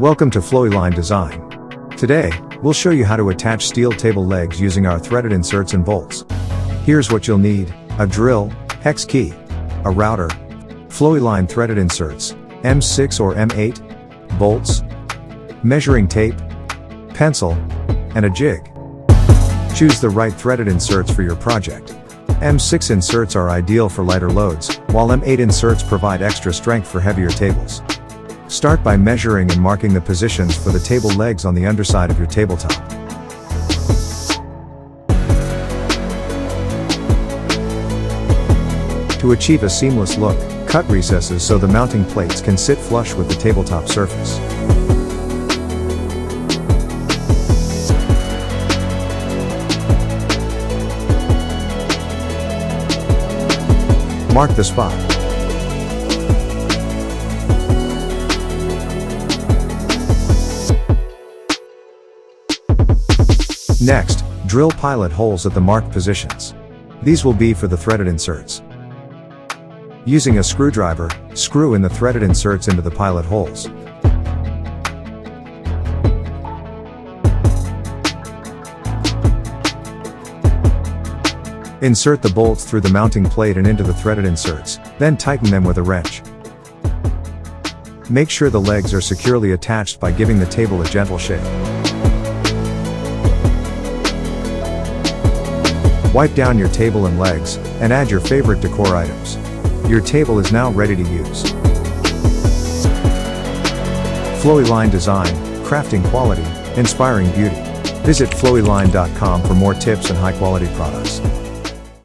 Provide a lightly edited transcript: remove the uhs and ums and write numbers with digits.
Welcome to Flowy Line Design. Today, we'll show you how to attach steel table legs using our threaded inserts and bolts. Here's what you'll need: a drill, hex key, a router, Flowy Line threaded inserts, M6 or M8, bolts, measuring tape, pencil, and a jig. Choose the right threaded inserts for your project. M6 inserts are ideal for lighter loads, while M8 inserts provide extra strength for heavier tables. Start by measuring and marking the positions for the table legs on the underside of your tabletop. To achieve a seamless look, cut recesses so the mounting plates can sit flush with the tabletop surface. Mark the spot. Next, drill pilot holes at the marked positions. These will be for the threaded inserts. Using a screwdriver, screw in the threaded inserts into the pilot holes. Insert the bolts through the mounting plate and into the threaded inserts, then tighten them with a wrench. Make sure the legs are securely attached by giving the table a gentle shake. Wipe down your table and legs, and add your favorite decor items. Your table is now ready to use. Flowy Line Design, crafting quality, inspiring beauty. Visit flowyline.com for more tips and high-quality products.